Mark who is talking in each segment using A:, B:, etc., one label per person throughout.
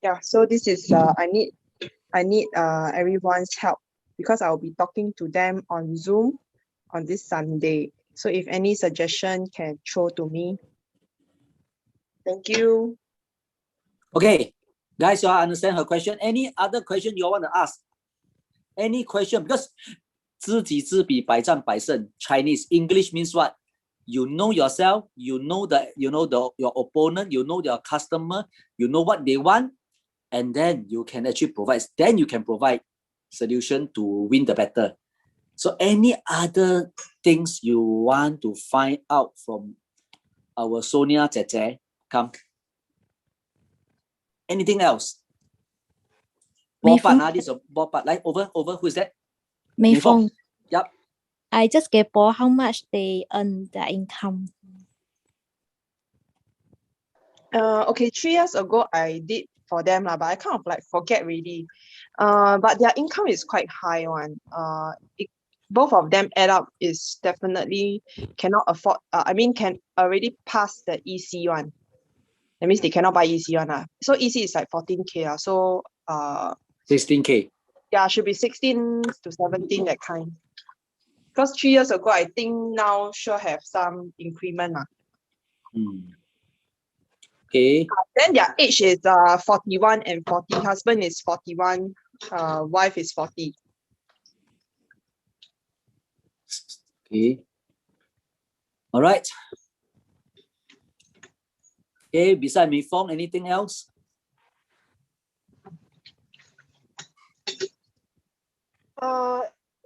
A: Yeah, so this is I need everyone's help because I'll be talking to them on Zoom on this Sunday. So if any suggestion can throw to me. Thank you.
B: Okay, guys, you all understand her question? Any other question you all want to ask? Any question? Because 知己知彼，百战百胜. Chinese, English means what? You know yourself, you know your opponent, you know your customer, you know what they want, and then you can actually provide. Then you can provide solution to win the battle. So any other things you want to find out from our Sonia Zhe? Come. Anything else? This is Bopat. Like over. Who is that?
C: Mei Fong.
B: Yep.
C: I just get bored how much they earn their income.
A: Okay, 3 years ago I did for them but I kind of like forget already. But their income is quite high one. Both of them add up is definitely cannot afford. Can already pass the EC one. That means they cannot buy EC one. So EC is like 14K. So
B: 16K.
A: Yeah, should be 16 to 17 that kind. Because 3 years ago, I think now sure have some increment.
B: Okay.
A: Then their age is 41 and 40. Husband is 41, wife is 40.
B: Okay. All right. Okay, beside Mei Fong, anything else?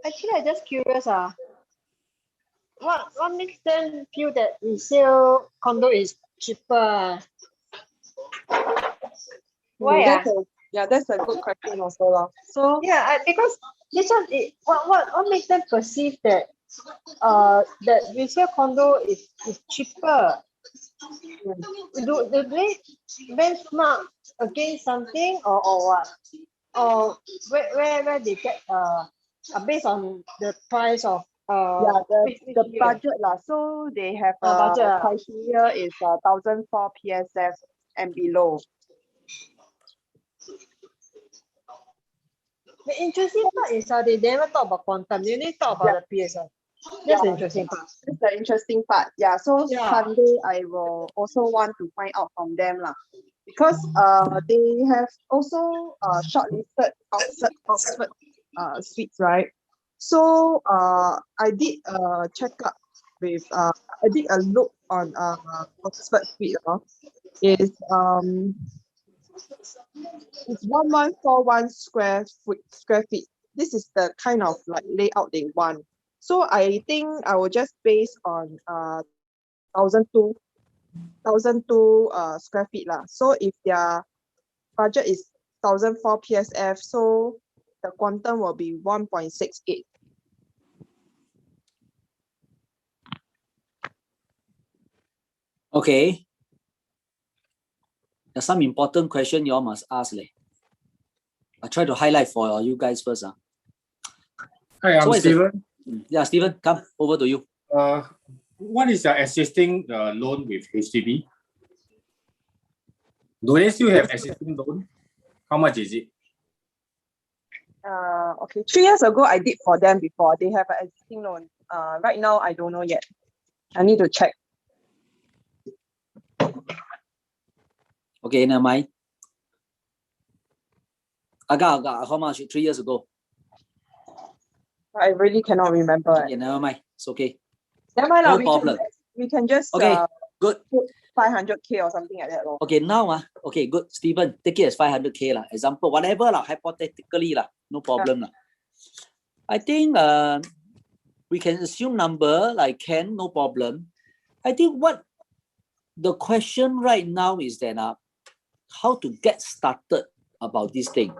D: Actually, I'm just curious. What makes them feel that resale condo is cheaper? Why?
A: That's a good question also. So
D: yeah, because this one, what makes them perceive that that resale condo is cheaper? Do they benchmark against something or what? Or where they get based on the price of
A: the budget lah. So they have a criteria is 1,004 PSF and below.
D: The interesting part is they never talk about quantum. They only talk about the PSF. That's the interesting part.
A: That's the interesting part. Yeah. So Sunday I will also want to find out from them lah. Because they have also shortlisted Oxford suites, right? So I did checkup with I did a look on Oxford suite. It's 1141 square feet. This is the kind of like layout they want. So I think I will just base on 1,002 square feet lah. So if their budget is 1,004 PSF, so the quantum will be 1.68.
B: Okay. There's some important question you all must ask. I try to highlight for you guys first.
E: Hi, I'm Steven.
B: Yeah, Steven, come over to you.
E: What is your existing loan with HDB? Do they still have existing loan? How much is it?
A: Okay, 3 years ago I did for them before. They have an existing loan. Right now I don't know yet. I need to check.
B: Okay, never mind. I got how much 3 years ago?
A: I really cannot remember.
B: Okay, never mind. It's okay.
A: Never mind.
B: No problem.
A: We can just
B: okay. Good.
A: Put 500K or something like that.
B: Okay, now okay, good. Steven, take it as 500K lah. Example, whatever lah, hypothetically lah, no problem lah. I think we can assume number like Ken, no problem. I think what the question right now is that how to get started about this thing.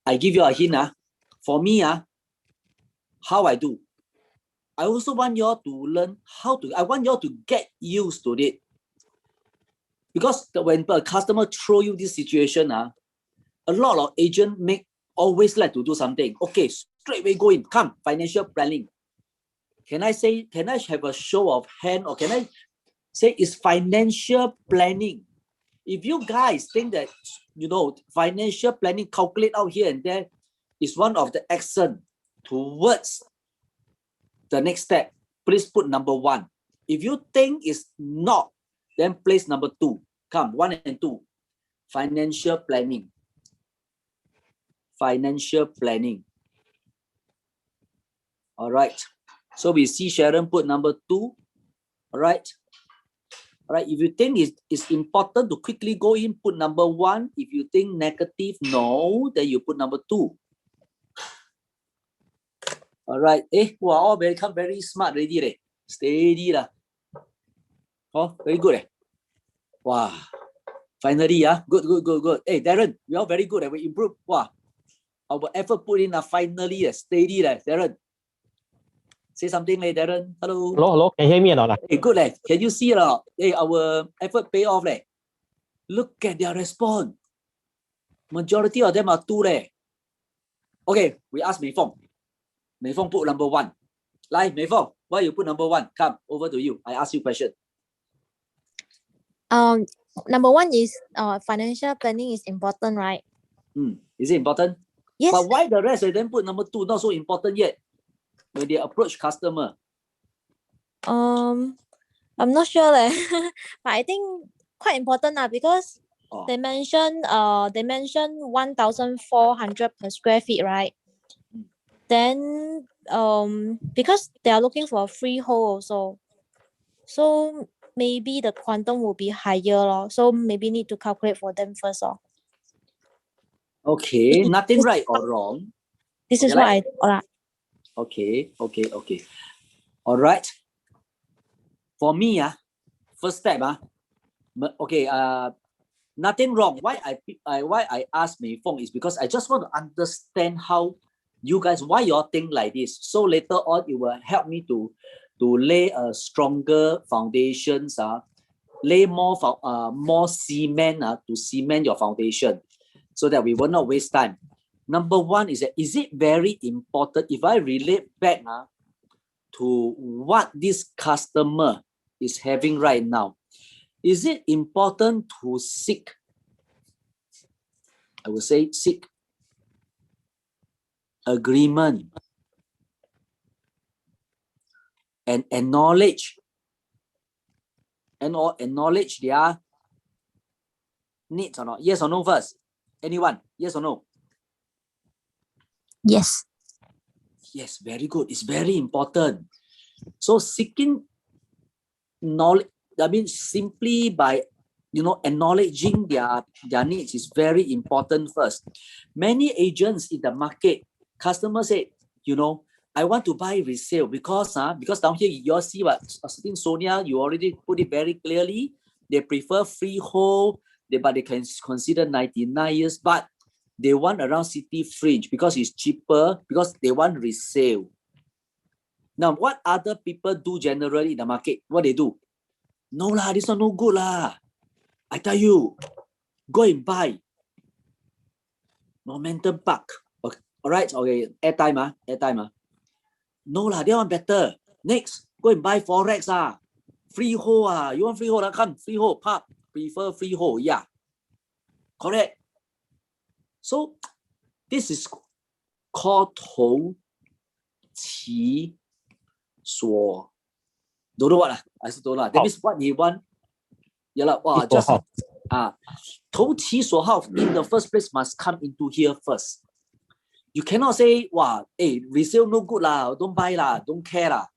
B: I give you a hint. For me, how I do. I also want you all to learn I want you all to get used to it. Because when a customer throw you this situation, a lot of agents always like to do something. Okay, straight away go in, come, financial planning. Can I have a show of hand or can I say it's financial planning If you guys think that, financial planning calculate out here and there is one of the action towards the next step, please put number 1. If you think it's not, then place number 2. Come, 1 and 2. Financial planning. Financial planning. All right. So we see Sharon put number 2. All right. All right. If you think it's important to quickly go in, put number 1. If you think negative, no, then you put number 2. All right. Wow, all become very smart already. Steady lah. Oh, very good. Wow. Finally, good. Hey, Darren, we are very good. We improve. Wow. Our effort put in finally steady. Darren. Say something, Darren. Hello.
F: Hello. Can you hear me or not?
B: Hey, good. Can you see it? Hey, our effort pay off. Look at their response. Majority of them are 2. Okay, we ask Mei Fong. Mei Fong put number 1. Like, Mei Fong, why you put number 1? Come, over to you. I ask you a question.
C: Number 1 is financial planning is important, right?
B: Is it important?
C: Yes.
B: But why the rest of them put number 2? Not so important yet. When they approach customer.
C: I'm not sure but I think quite important because they mentioned 1,400 per square feet, right? Then because they are looking for a freehold also, so maybe the quantum will be higher, so maybe need to calculate for them first.
B: Okay, nothing right or wrong.
C: This is what I
B: Okay. All right. For me, first step, okay, nothing wrong. Why I ask Mei Fong is because I just want to understand how you guys, why you all think like this. So later on, it will help me to lay a stronger foundations, lay more cement to cement your foundation, so that we will not waste time. Number 1 is that, is it very important if I relate back to what this customer is having right now? Is it important to seek, I would say, seek agreement and acknowledge their needs or not? Yes or no first? Anyone? Yes or no?
C: Yes.
B: Yes, very good. It's very important. So seeking knowledge, I mean, simply by acknowledging their needs is very important first. Many agents in the market, customers say, I want to buy resale because down here you all see what I think Sonia, you already put it very clearly. They prefer freehold, but they can consider 99 years, but they want around city fringe because it's cheaper, because they want resale. Now, what other people do generally in the market? What they do? No lah, this one no good lah. I tell you, go and buy Momentum Park. Okay. All right, okay, airtime. No lah, that one better. Next, go and buy Forex freehold You want freehold come freehold park. Prefer freehold, yeah. Correct. So this is called 投其所 don't know what I still don't know. That means what he want. Just 投其所好 in the first place must come into here first. You cannot say, resale no good lah, don't buy lah, don't care lah.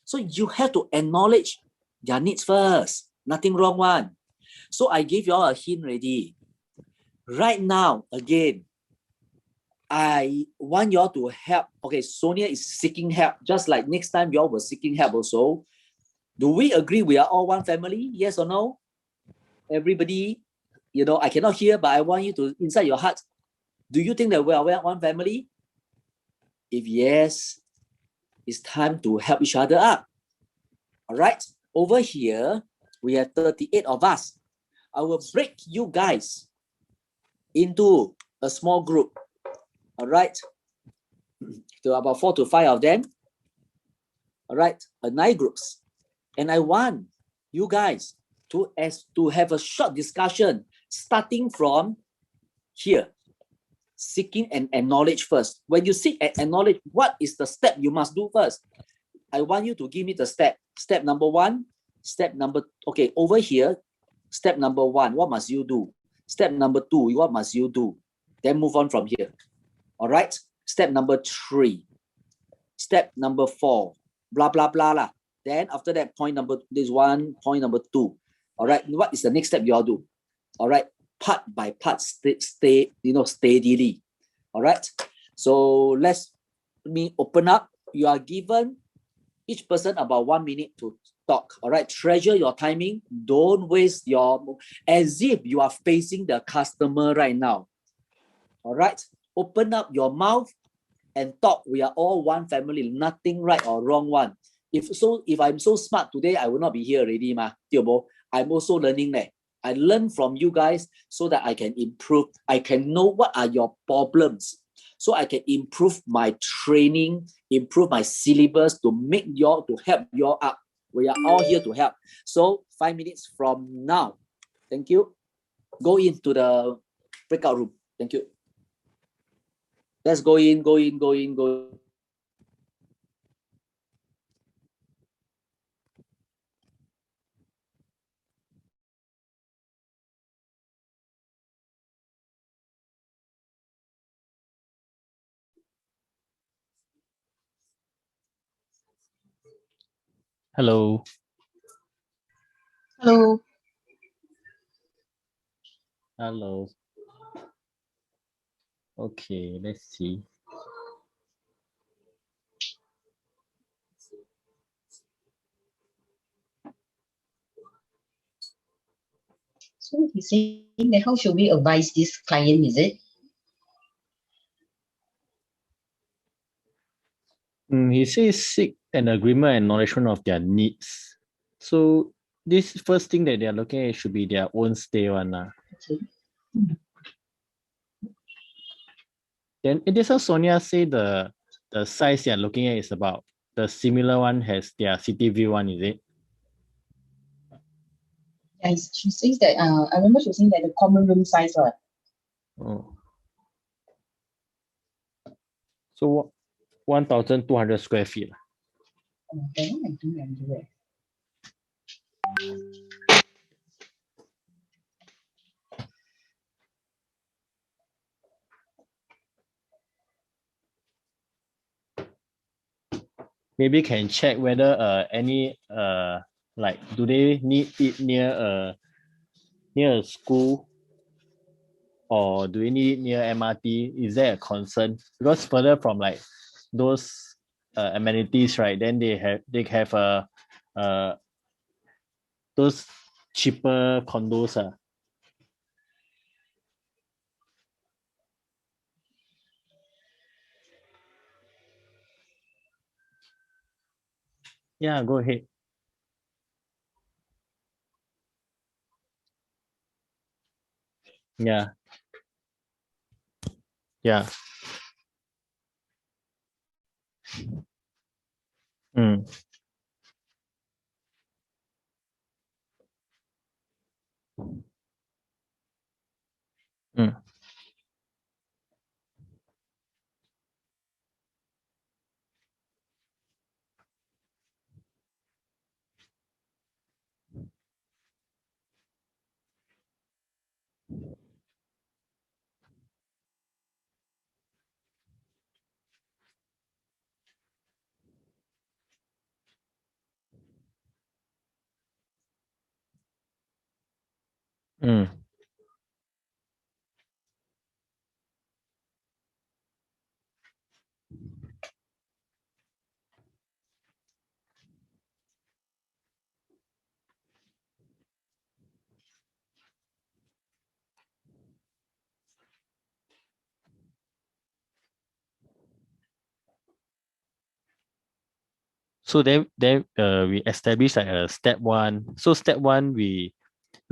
B: So you have to acknowledge their needs first. Nothing wrong one. So I gave you all a hint already. Right now, again, I want you all to help. Okay, Sonia is seeking help, just like next time you all were seeking help also. Do we agree we are all one family? Yes or no? Everybody, I cannot hear, but I want you to, inside your heart, do you think that we are one family? If yes, it's time to help each other up. All right, over here, we have 38 of us. I will break you guys into a small group. All right, to about 4 to 5 of them. All right, 9 groups. And I want you guys to have a short discussion starting from here. Seeking and acknowledge first. When you seek and acknowledge, what is the step you must do first? I want you to give me the step. Step number one, okay, over here, step number one, what must you do? Step number two, what must you do? Then move on from here. All right? Step number three, step number four, blah, blah, blah, lah. Then after that, point number two. All right, what is the next step you all do? All right, part by part, steadily. All right, so let me open up. You are given each person about 1 minute to talk. All right, treasure your timing. Don't waste as if you are facing the customer right now. All right, open up your mouth and talk. We are all one family, nothing right or wrong one. If I'm so smart today, I will not be here already, I'm also learning that. I learn from you guys so that I can improve. I can know what are your problems, so I can improve my training, improve my syllabus to help you all up. We are all here to help. So 5 minutes from now, thank you. Go into the breakout room. Thank you. Let's go in.
F: Hello.
A: Hello.
F: Hello. Okay, let's see.
G: So he's saying that how should we advise this client, is it?
F: He says seek an agreement and acknowledgement of their needs. So this first thing that they are looking at should be their own stay one.
G: Okay.
F: Then it is also Sonia say the size they are looking at is about the similar one has their city view one, is it?
G: Yeah, she says that I remember she was saying that the common room size.
F: Oh. So 1,200 square feet.
G: Oh, that one I do remember.
F: Maybe can check whether any like do they need it near a school, or do we need it near MRT? Is there a concern? Because further from like those amenities, right? Then they have those cheaper condos. Yeah, go ahead. Yeah. Yeah. Mm. Mm. Mm. So then we establish like a step one. So step one, we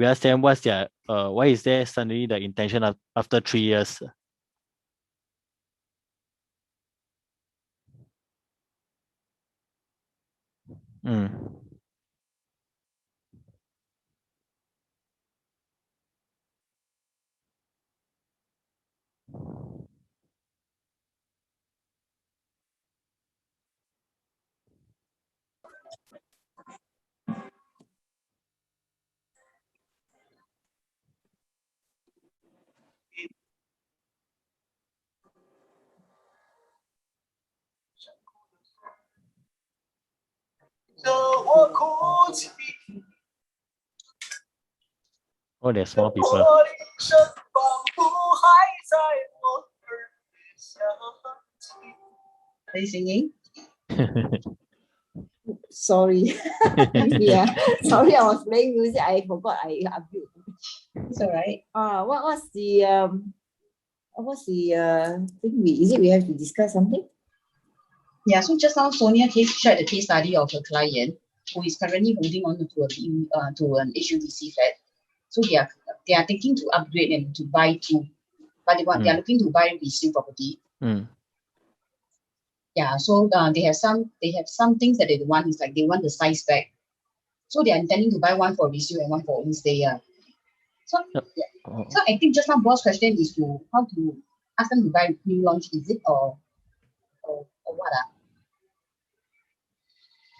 F: ask them what's their why is there suddenly the intention of after 3 years. Mm. Oh, there's more people.
B: 我的身仿佛还在我耳边响起。
G: Are you singing?
H: Sorry. Yeah. Sorry, I was playing music. I forgot I unmute.
G: It's all right.
H: What's the thing we have to discuss something?
G: Yeah, so just now Sonia shared the case study of a client who is currently holding on to an HUDC flat. So they are thinking to upgrade and to buy two, but they are looking to buy resale property. Yeah, so they have some things that they want. Is like they want the size back, so they are intending to buy one for resale and one for own stay. Yeah. So so I think just now boss question is to how to ask them to buy new launch. Is it or what?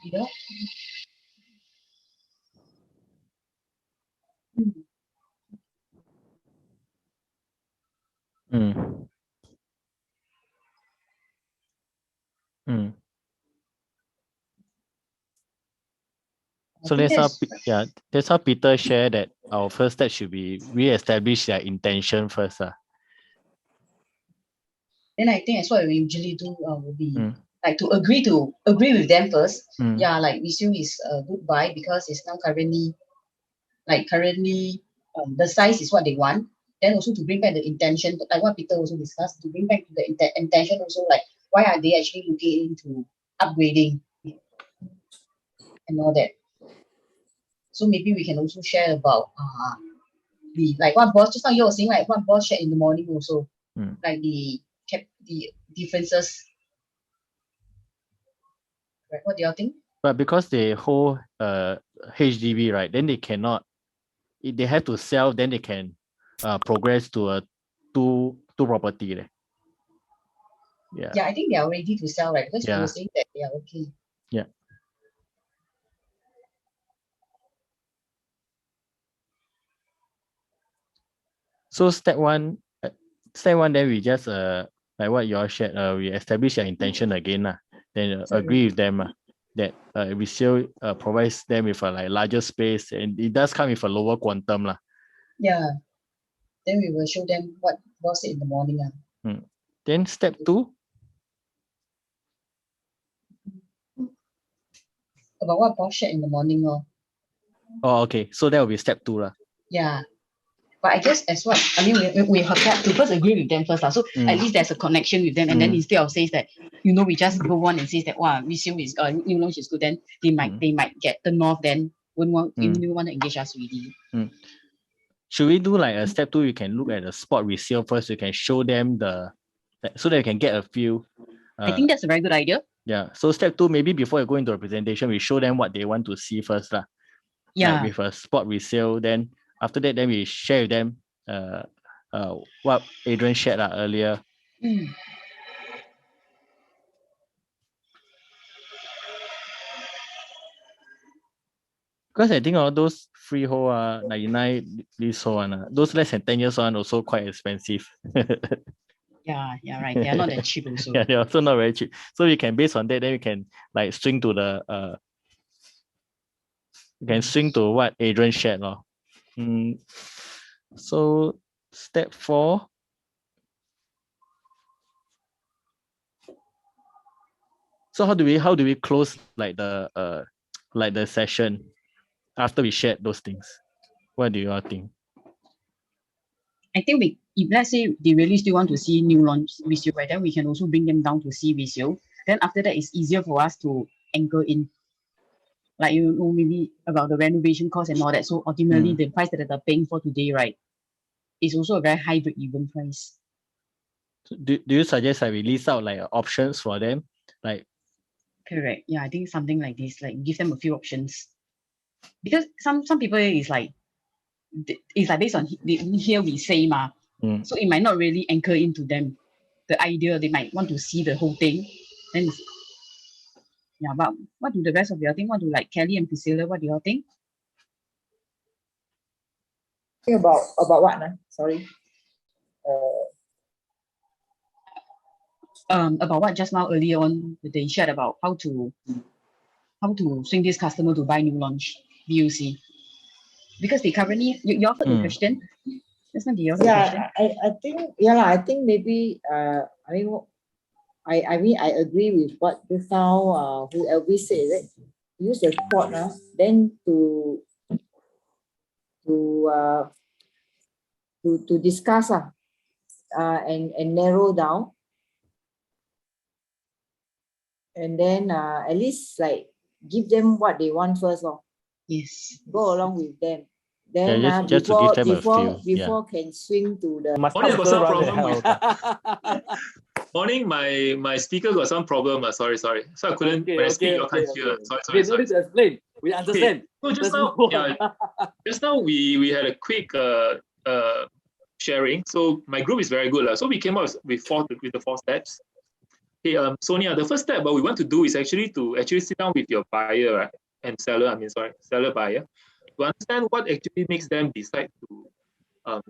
G: You know?
F: So that's how Peter shared that our first step should be re-establish their intention first.
G: Then I think that's what we usually do will be like to agree with them first. Yeah, like resale is a good buy because it's now currently the size is what they want. Then also to bring back the intention, like what Peter also discussed, to bring back the intention also, like why are they actually looking into upgrading and all that. So maybe we can also share about like what boss just now you were saying, like what boss shared in the morning also, like the differences. Right? What do you think?
F: But because they hold HDB, right, then they cannot. They have to sell, then they can progress to a two property. Yeah.
G: Yeah, I think they are ready to sell, right? Because you were saying that they are okay.
F: Yeah. So step one, then we just like what you all shared, we establish your intention again, then agree with them that resale provides them with a like larger space, and it does come with a lower quantum.
G: Yeah. Then we will show them what boss said in the morning.
F: Then step two.
G: About what boss shared in the morning.
F: Oh, okay. So that will be step two.
G: Yeah. But I guess as what I mean, we have to first agree with them first. So at least there's a connection with them. And then instead of says that, we just go on and says that resale is new launch is good, then they might get turned off, then won't even want to engage us really.
F: Should we do like a step two? We can look at the spot resale first. We can show them so they can get a feel.
G: I think that's a very good idea.
F: Yeah. So step two, maybe before you go into a presentation, we show them what they want to see first.
G: Yeah.
F: Like with a spot resale, then after that, then we share with them what Adrian shared earlier. Because I think all those freehold 99 leasehold those less than 10 years on also quite expensive.
G: Yeah, right. They are not that cheap also.
F: Yeah, they're also not very cheap. So we can based on that, then we can like swing to the what Adrian shared. So step 4. So how do we close like the session after we shared those things? What do you all think?
G: I think if let's say they really still want to see new launch resale, right, then we can also bring them down to see resale. Then after that, it's easier for us to anchor in, like maybe about the renovation cost and all that. So ultimately, the price that they're paying for today, right, is also a very high break-even price.
F: Do you suggest we list out like options for them, like?
G: Correct. Yeah, I think something like this, like give them a few options, because some people is like based on here we say so it might not really anchor into them the idea. They might want to see the whole thing. Then but what do the rest of y'all think? What do like Kelly and Priscilla, what do y'all think?
H: About what? Sorry.
G: About what just now earlier on they shared about how to swing this customer to buy new launch BUC. Because they currently, you offered the question. That's not the offer question.
H: I think I think maybe I mean I agree with what just now who Elvis said, right? Use the spot then to discuss and narrow down, and then at least like give them what they want first
G: Yes.
H: go along with them, then
F: just to give them a feel,
H: before can swing to the
I: Morning, got some problem with morning. My speaker got some problem. Sorry. So I couldn't when I speak, you can't hear. Sorry.
B: No need to explain. We understand.
I: So just now, just now we had a quick sharing. So my group is very good. So we came up with the 4 steps. Okay, Sonia, the first step what we want to do is actually sit down with your buyer, right? And seller, seller buyer, to understand what actually makes them decide to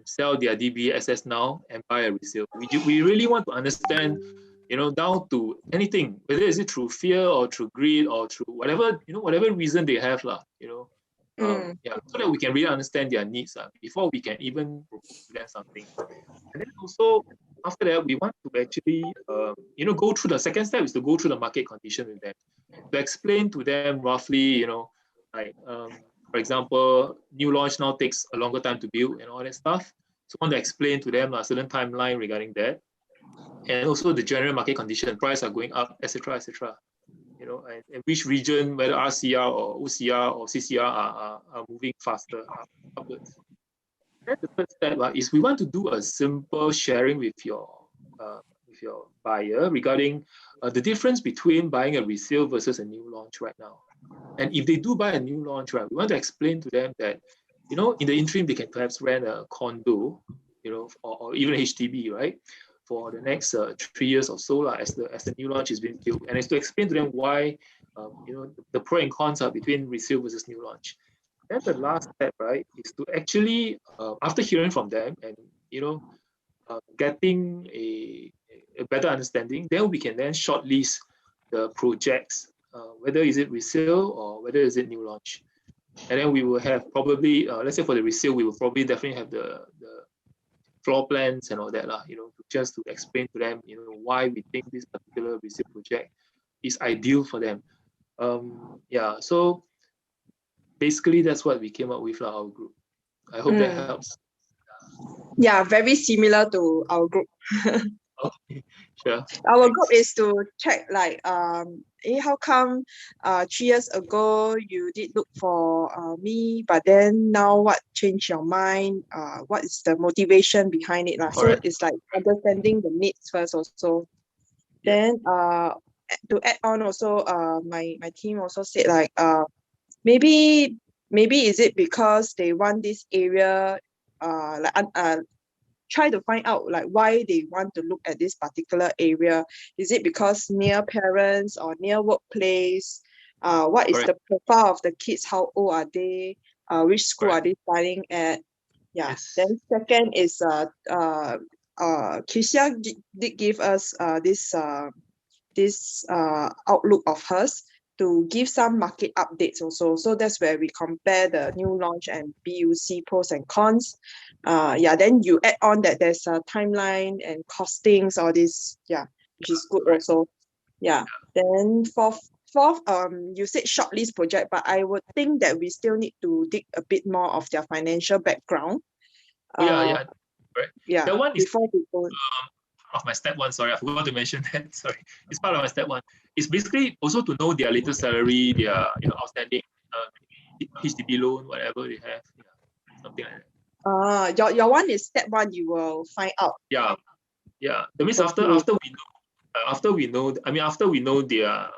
I: sell their DBSS now and buy a resale. We really want to understand, down to anything, whether is it through fear or through greed or through whatever, whatever reason they have, so that we can really understand their needs before we can even propose to them something. And then also after that, we want to actually, go through the second step is to go through the market condition with them, to explain to them roughly, for example, new launch now takes a longer time to build and all that stuff. So I want to explain to them a certain timeline regarding that. And also the general market condition, prices are going up, etc., etc. And which region, whether RCR or OCR or CCR are moving faster upwards. And the third step is we want to do a simple sharing with your buyer regarding the difference between buying a resale versus a new launch right now. And if they do buy a new launch, right, we want to explain to them that, in the interim, they can perhaps rent a condo, or even a HDB, right, for the next 3 years or so, as the new launch is being built. And it's to explain to them why, the pro and cons are between resale versus new launch. Then the last step, right, is to actually, after hearing from them and, getting a better understanding, then we can then shortlist the projects, whether is it resale or whether is it new launch. And then we will have probably, let's say for the resale, we will probably definitely have the floor plans and all that, just to explain to them, why we think this particular resale project is ideal for them. So basically that's what we came up with our group. I hope that helps.
A: Yeah, very similar to our group.
I: Okay, sure.
A: Our group is to check how come 3 years ago you did look for me, but then now what changed your mind? What is the motivation behind it? So it's like understanding the needs first also. Then to add on also, my team also said maybe is it because they want this area try to find out why they want to look at this particular area. Is it because near parents or near workplace? What is the profile of the kids? How old are they? Which school are they studying at? Yeah. Yes. Then second is Kisha did give us this outlook of hers to give some market updates also. So that's where we compare the new launch and BUC pros and cons. Then you add on that there's a timeline and costings, all this, which is good also. Then fourth, you said shortlist project, but I would think that we still need to dig a bit more of their financial background.
I: Right. That one is
A: before we go.
I: Of my step 1, sorry, I forgot to mention that. Sorry, it's part of my step 1. It's basically also to know their latest salary, their outstanding HDB loan, whatever they have, something like
A: that. Your one is step 1. You will find out.
I: Yeah. That means after we know their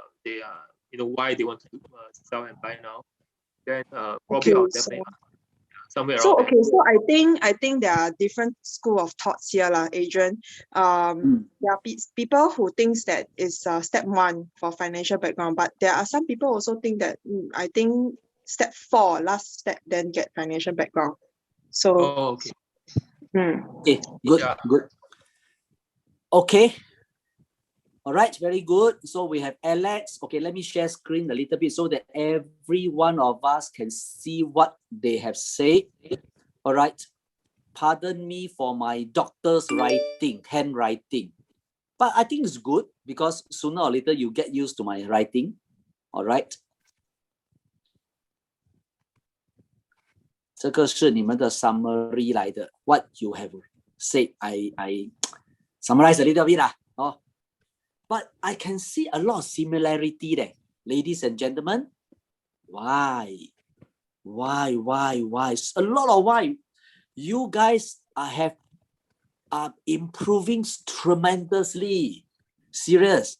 I: why they want to sell and buy now, then probably I'll definitely. Somewhere
A: so
I: around
A: okay, so I think there are different school of thoughts here, Adrian. There are people who thinks that is step 1 for financial background, but there are some people also think that I think step 4, last step, then get financial background. So
I: okay.
B: Okay, good, good. Okay. All right, very good. So we have Alex. Okay, let me share screen a little bit so that every one of us can see what they have said. All right. Pardon me for my doctor's handwriting. But I think it's good because sooner or later you get used to my writing. All right. 这个是你们的 summary 来的 what you have said. I summarize a little bit lah. Oh. But I can see a lot of similarity there. Ladies and gentlemen, why? A lot of why. You guys are improving tremendously. Serious.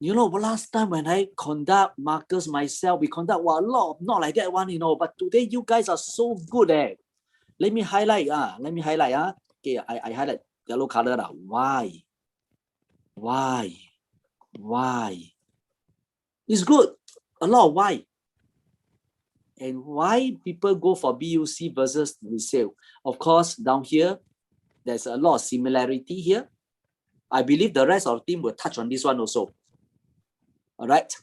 B: You know, last time when I conduct markers myself, we conduct a lot of, not like that one, you know, but today you guys are so good at. Let me highlight. Okay, I highlight yellow color. Why? It's good. A lot of why. And why people go for BUC versus resale. Of course, down here, there's a lot of similarity here. I believe the rest of the team will touch on this one also. All right.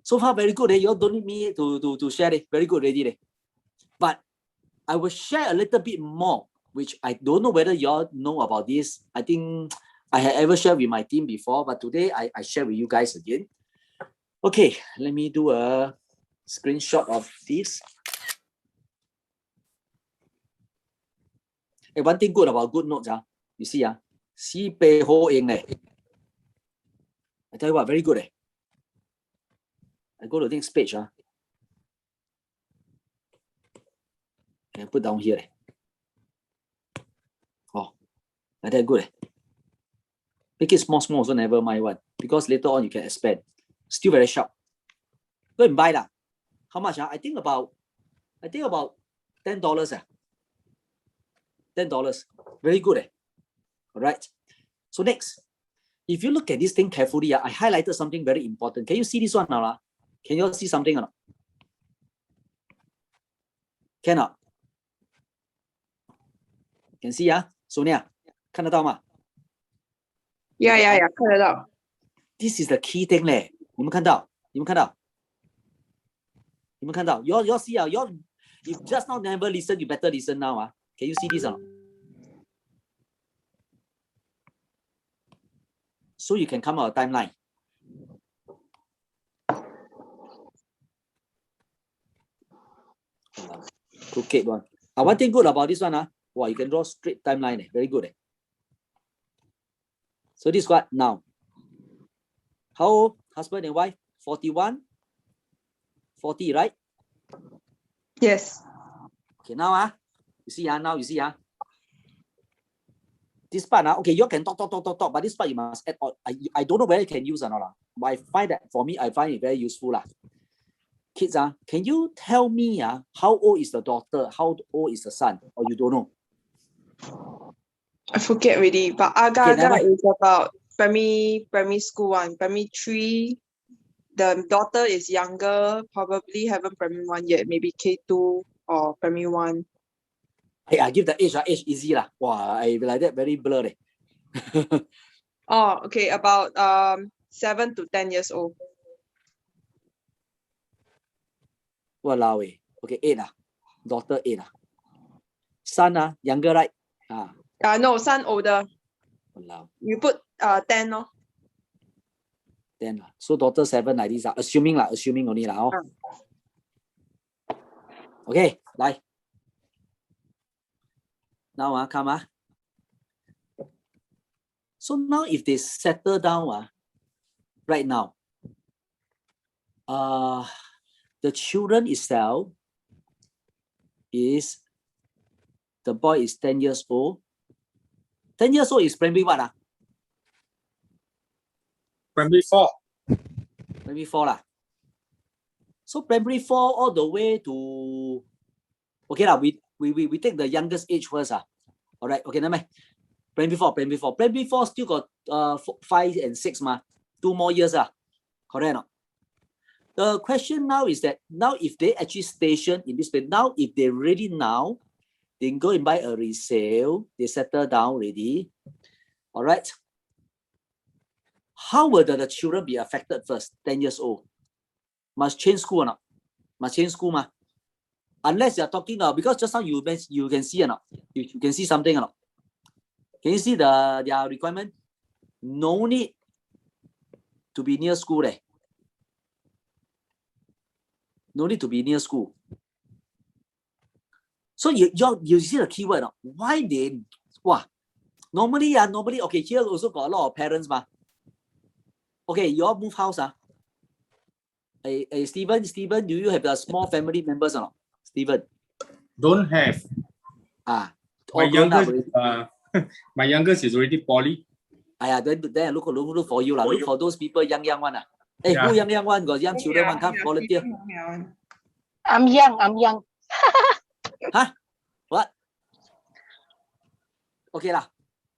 B: So far, very good. You all don't need me to share it. Very good already. But I will share a little bit more, which I don't know whether you all know about this. I think I had ever shared with my team before, but today I share with you guys again. Okay, let me do a screenshot of this. Hey, one thing good about good notes, you see, si bei ho ing I tell you what, very good. I go to the next page. I put down here. Oh, like that good. Make it small, so never mind one. Because later on you can expand. Still very sharp. Go and buy that. How much? I think about $10. $10. Very good. All right. So next, if you look at this thing carefully, I highlighted something very important. Can you see this one now? Can you all see something or not? Cannot. Can see, Sonia? 看得到吗?
A: Yeah, 看得到.
B: This is the key thing 嘞. 你们看到? You all see, if just now never listen, you better listen now. Can you see this or not? So you can come out a timeline. Crooked one. One thing good about this one, wow, you can draw straight timeline. Very good. So this what now? How old? Husband and wife? 41? 40, right?
A: Yes.
B: Okay, now you see, now you see, this part, okay, you can talk, but this part you must add on. I don't know whether you can use or not, but I find that for me, I find it very useful. Kids, can you tell me how old is the daughter? How old is the son? Or you don't know?
A: I forget already, but Aga is about primary school one, primary 3. The daughter is younger, probably haven't primary 1 yet, maybe K2 or primary 1.
B: Hey, I give the age easy lah. Wow, I like that very blurred.
A: Oh, okay, about 7 to 10 years old.
B: Walao eh. Okay, 8 daughter 8 Son younger, right?
A: No, son older.
B: Walao.
A: You put 10 no?
B: 10 So daughter 7 like this assuming only lah. Okay, bye. Now come So now if they settle down right now, the children itself is, the boy is 10 years old. 10 years old is primary what?
E: Primary 4.
B: Primary 4 lah. So primary 4 all the way to, okay lah, we take the youngest age first. All right, okay, never mind. Primary 4. Primary 4 still got 5 and 6 2 more years. Correct or not? The question now is that, now if they actually station in this place, now if they ready now, they can go and buy a resale, they settle down already. All right. how will the children be affected first? 10 years old. Must change school or not? Must change school ma? Unless you're talking about, because just now you can see or not? You can see something or not? Can you see their requirement? No need to be near school there. No need to be near school. So you see the keyword. Why they, normally, okay, here also got a lot of parents. Okay, you all move house. Hey, Stephen, do you have the small family members or not? Stephen?
E: Don't have. My youngest, my youngest is already poly.
B: Then look for you. Look for those people young one. Hey, who young one? Got young children one, come volunteer.
D: I'm young.
B: Huh? What? Okay lah.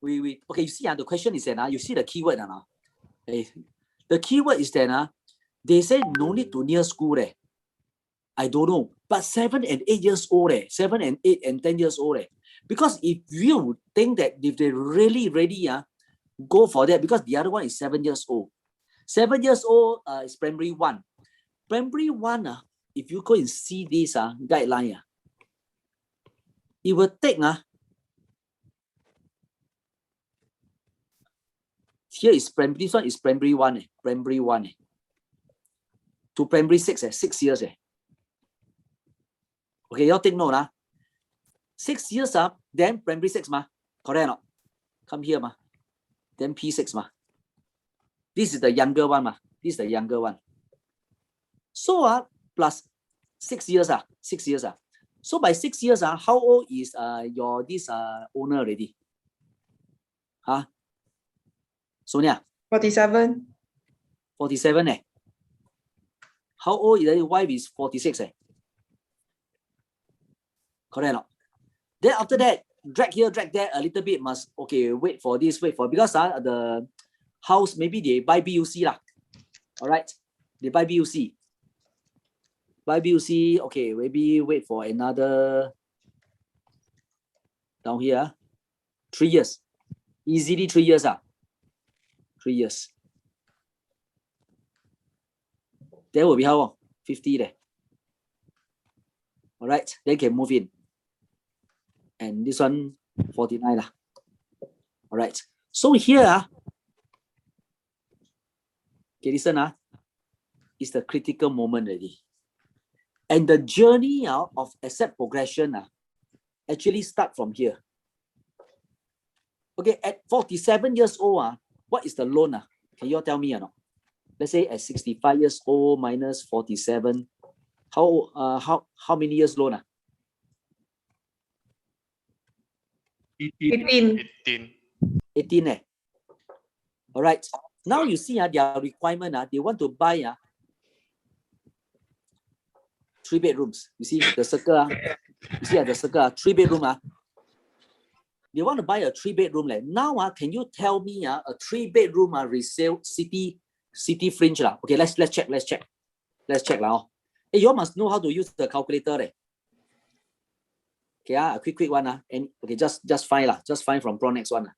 B: We okay. You see, the question is that you see the keyword Hey, the keyword is that they say no need to near school there. I don't know, but 7 and 8 years old 7 and 8 and 10 years old because if you think that if they really ready go for that, because the other one is 7 years old. 7 years old is primary 1. Primary 1 if you go and see this guideline it will take here is primary, this one is primary 1 primary 1 to primary 6 6 years Okay, you all take note 6 years then primary 6 correct or not? Come here then P6 This is the younger one This is the younger one. So plus 6 years 6 years So by 6 years how old is your this owner already? Sonia?
J: 47.
B: 47 How old is your wife? Is 46 Correct or not? Then after that, drag here, drag there a little bit. Must wait for this, because the house maybe they buy BUC lah. All right, they buy BUC. Okay, maybe wait for another down here 3 years, easily 3 years 3 years. There will be how long? 50 there. All right, then can move in. And this one 49 lah. All right. So here okay, listen is the critical moment already. And the journey of asset progression actually start from here. Okay, at 47 years old what is the loan Can you all tell me or not? Let's say at 65 years old minus 47, how many years loan
J: 18.
B: 18 All right. Now you see their requirement they want to buy 3 bedrooms. You see the circle you see the circle 3 bedroom They want to buy a 3 bedroom Now can you tell me a 3 bedroom resale city fringe Okay, let's check Hey, you all must know how to use the calculator Okay, a quick one and okay, just find from Pronex one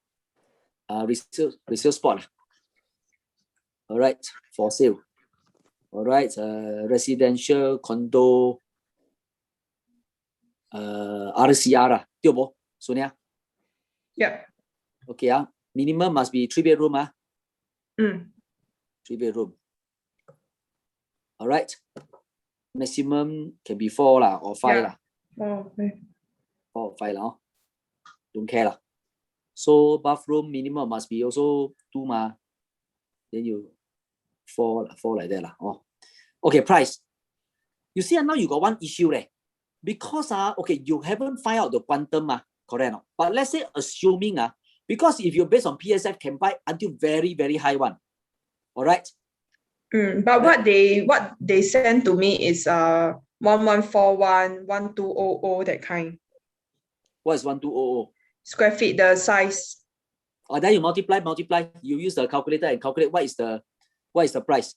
B: resale spot All right, for sale. All right, residential condo RCR Tio Bo Sonia.
J: Yep.
B: Okay minimum must be 3 bedroom 3 bedroom. All right, maximum can be 4 or 5
J: Okay.
B: 4 or 5 don't care So bathroom minimum must be also 2 then you 4 like that Okay, price. You see now you got one issue because okay, you haven't find out the quantum correct not? But let's say assuming because if you based on PSF can buy until very very high one. All right.
J: But what they sent to me is 1141, 1200 that kind.
B: What is 1200?
J: Square feet, the size.
B: Then you multiply. You use the calculator and calculate what is the price.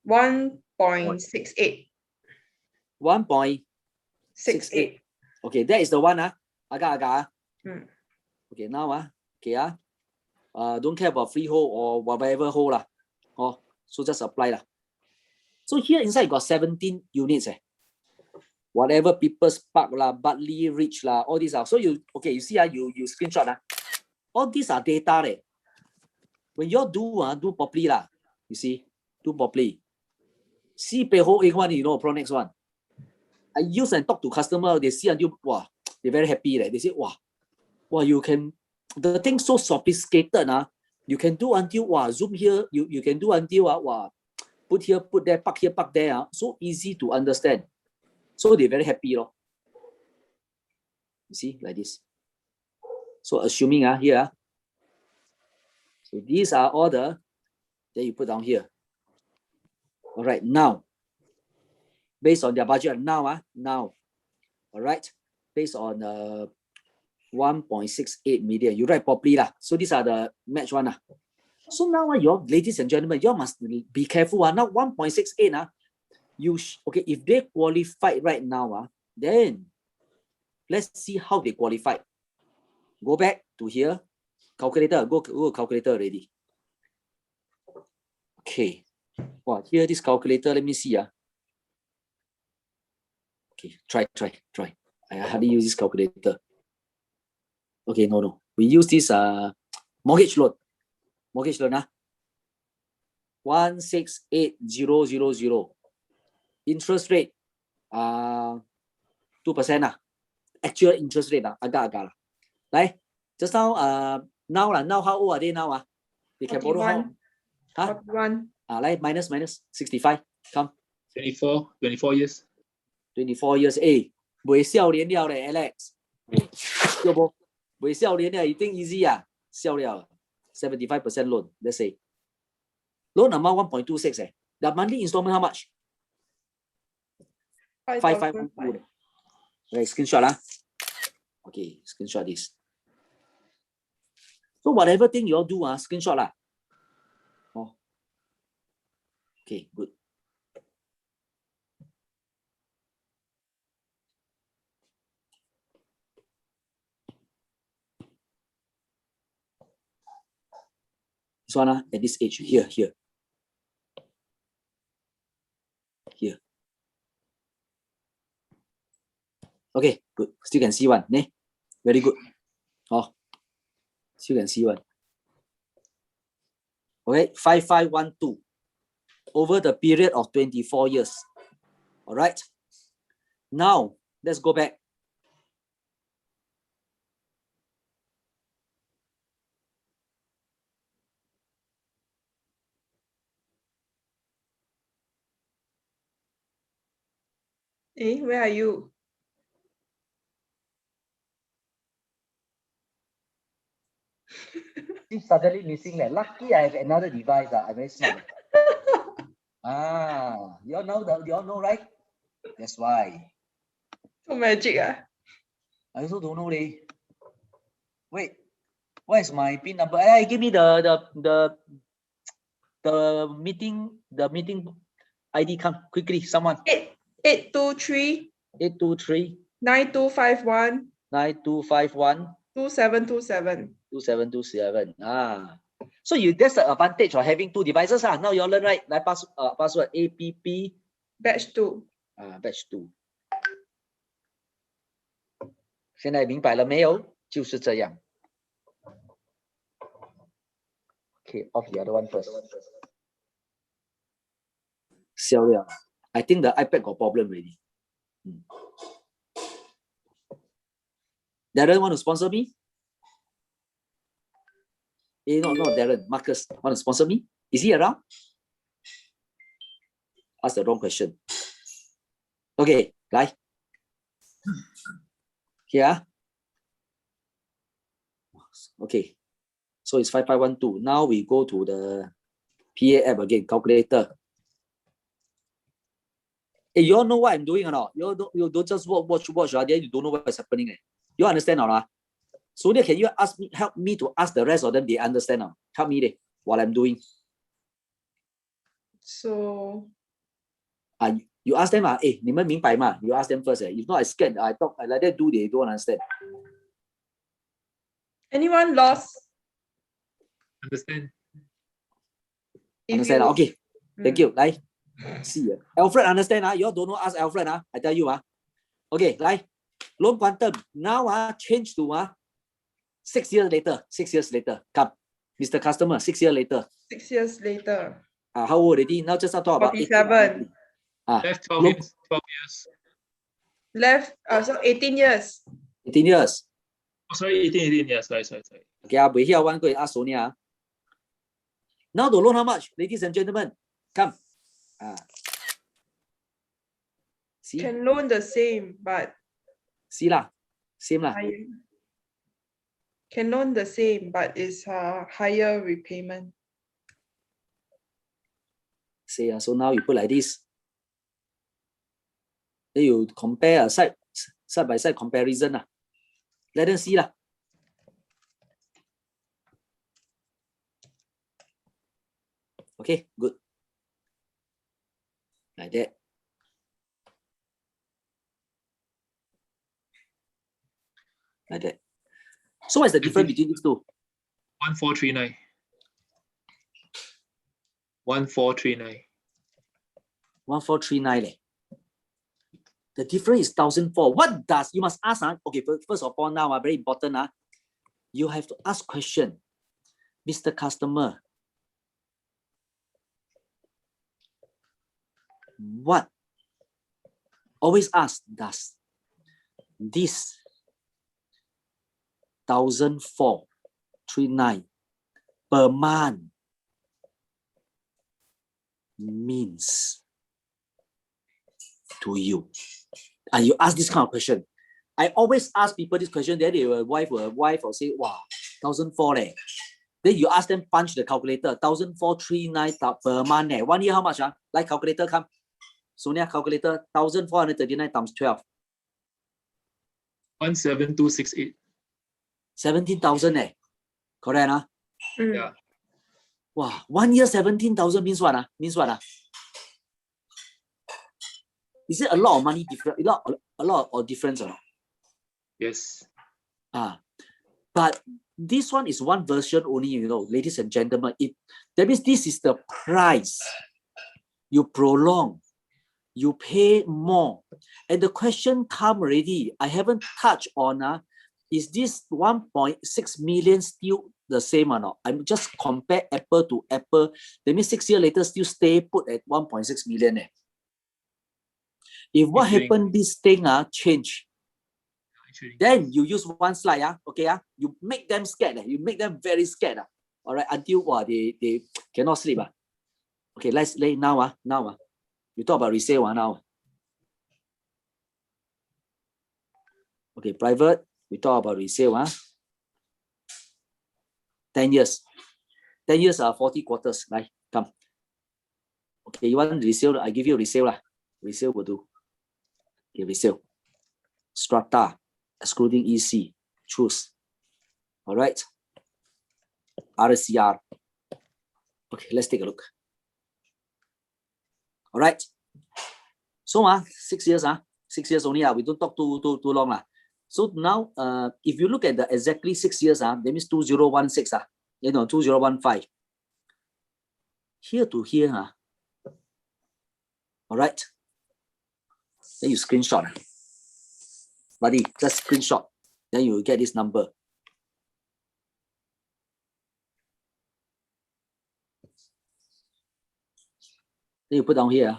J: 1.68.
B: 1.68. Okay, that is the one. Agak.
J: Mm.
B: Okay, now okay don't care about freehold or whatever hold lah. Oh, so just apply lah. So here inside got 17 units. Whatever People's Park lah, Bartley Ridge lah, all these are. So you see you screenshot all these are data When you do properly lah. You see, do properly. See Peho one, pro next one. I use and talk to customer. They see until wow, they're very happy. They say wow, you can the thing so sophisticated you can do until zoom here. You can do until put here, put there, park here, park there. So easy to understand. So they're very happy. You see, like this. So assuming here. So these are all that you put down here. All right, now. Based on their budget now. All right. Based on 1.68 million. You write properly lah. So these are the match one. So now you ladies and gentlemen, you must be careful. Now 1.68 okay, if they qualified right now, then let's see how they qualified. Go back to here. Calculator. Go calculator already. Okay. Wow, here this calculator. Let me see. Okay, try. I hardly use this calculator. Okay, no. We use this mortgage loan. 168,000. Interest rate 2%. Actual interest rate agak-agak. Right? Just now now how old are they now? They can borrow how?
J: 41.
B: Minus 65. Come.
I: 24 years.
B: 24 years. Buay xiao lian liao leh, Alex. Yo bo. Buay xiao lian liao, you think easy xiao liao. 75% loan, let's say. Loan amount 1.26. The monthly installment how much? 5512. Okay, screenshot Okay, screenshot this. So whatever thing you all do, screenshot Oh. Okay, good. This one at this age, here. Okay, good. Still can see one, ne? Very good. Oh, still can see one. Okay, 5512 over the period of 24 years. All right. Now let's go back.
J: Where are you?
B: It's suddenly missing. Lucky I have another device. I'm very smart. You all know, right? That's why.
J: So magic.
B: I also don't know. Wait, what is my PIN number? Give me the meeting ID. Come quickly, someone.
J: 823 9251 2727.
B: 2727. So that's the advantage of having two devices. Now you all learn, right? Like password APP
J: batch 2.
B: batch 2. 现在明白了没有？就是这样。Okay, off the other one first. 笑了。I think the iPad got problem already. Darren want to sponsor me? Not Darren. Marcus want to sponsor me? Is he around? Ask the wrong question. Okay, 来。Here. Okay. So it's 5512. Now we go to the PA app again, calculator. You all know what I'm doing or not? You don't just watch, then you don't know what's happening. You understand or not? So can you help me to ask the rest of them? They understand. Help me what I'm doing.
J: So
B: you ask them, 你们明白吗? You ask them first. If not, I scared. I like that do, they don't understand.
J: anyone lost
I: Understand?
J: If
B: Understand?
J: you-
B: Okay. Thank you. Like, see. Alfred, understand? You all don't know, ask Alfred. I tell you. Okay, like, loan quantum. Now, change to 6 years later. 6 years later. Come. Mr. Customer, 6 years later.
J: 6 years later.
B: How old already? Now just talk about 18.
J: 47.
I: Left 12
B: loan,
I: years. 12 years.
J: Left, so 18 years.
B: 18 years.
I: Oh, sorry, 18 years. Sorry.
B: Okay, we here one go and ask Sonia. Now the loan how much? Ladies and gentlemen, come. See?
J: Can loan the same, but
B: See lah. Same lah.
J: can loan the same, but it's higher repayment.
B: Say so now you put like this. Then you compare side by side comparison lah. Let them see lah. Okay, good. Like that. Like that. So what's the difference between these two?
I: 1439. 1439.
B: 1439 leh. The difference is 1,004. What does, you must ask, okay, first of all now, very important, you have to ask question. Mr. Customer, what? Always ask, does this 1,439 per month means to you? And you ask this kind of question. I always ask people this question, then they will wife or say, wow, 1,004 leh. Then you ask them punch the calculator, 1,439 per month leh. 1 year how much? Like calculator come. Sonia calculator, 1,439 times 12.
I: 17268.
B: 17,000 eh. Correct?
I: Yeah.
B: Wow, 1 year 17,000 means what? Means what? Is it a lot of money different? A lot of difference or not?
I: Yes.
B: But this one is one version only, ladies and gentlemen. That means this is the price. You prolong, you pay more. And the question come already. I haven't touched on, is this 1.6 million still the same or not? I'm just compare apple to apple. That means 6 years later still stay put at 1.6 million. If what happened, this thing change, then you use one slide, okay, you make them scared, you make them very scared, all right, until they cannot sleep. Okay, let's lay now, you talk about resale now. Okay, private, we talk about resale. 10 years. 10 years are 40 quarters. Right, come. Okay, you want resale? I give you resale. Resale will do. Okay, resale. Strata, excluding EC. Choose. All right. RCR. Okay, let's take a look. All right. So 6 years, 6 years only. We don't talk too long. So now, if you look at the exactly 6 years, that means 2016, 2015. Here to here, all right. Then you screenshot. Buddy, just screenshot. Then you will get this number. Then you put down here.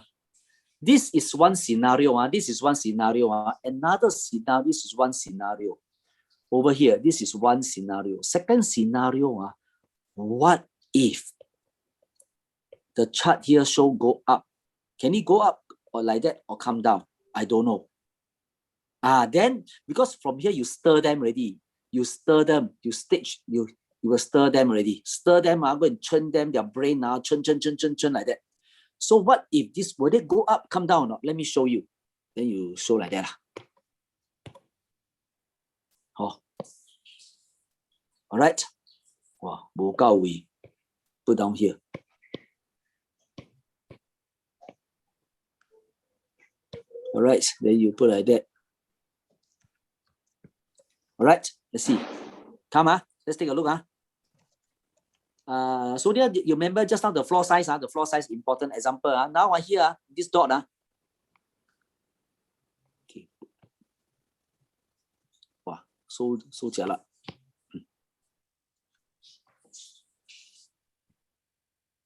B: This is one scenario. This is one scenario. Another scenario. This is one scenario. Over here, this is one scenario. Second scenario. What if the chart here show go up? Can it go up or like that or come down? I don't know. Then because from here you stir them already. You stir them. You stage. You will stir them already. Stir them. Go and churn them. Their brain churn like that. So what if this, will they go up, come down or not? Let me show you. Then you show like that. Oh. All right. Wow, we put down here. All right, then you put like that. All right, let's see. Come, let's take a look. Sonia, you remember just now the floor size? The floor size important example. Now here, this dot. Okay. Wow, so jialat.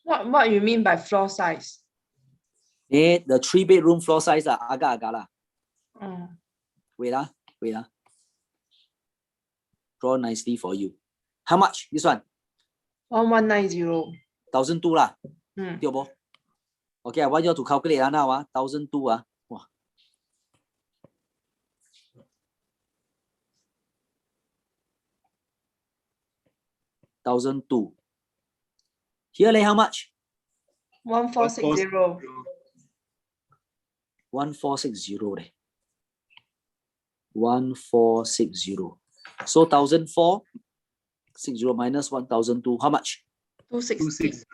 J: What you mean by floor size?
B: The 3-bedroom floor size agak-agak lah. Wait. Draw nicely for you. How much? This one?
J: 1190.
B: 1,200 lah. Okay, I want you to calculate now. 1,200 Wow. 1,200. Here, how much?
J: 1460.
B: 1460. 1460. So 1,460 minus 1,200. How much?
J: 260.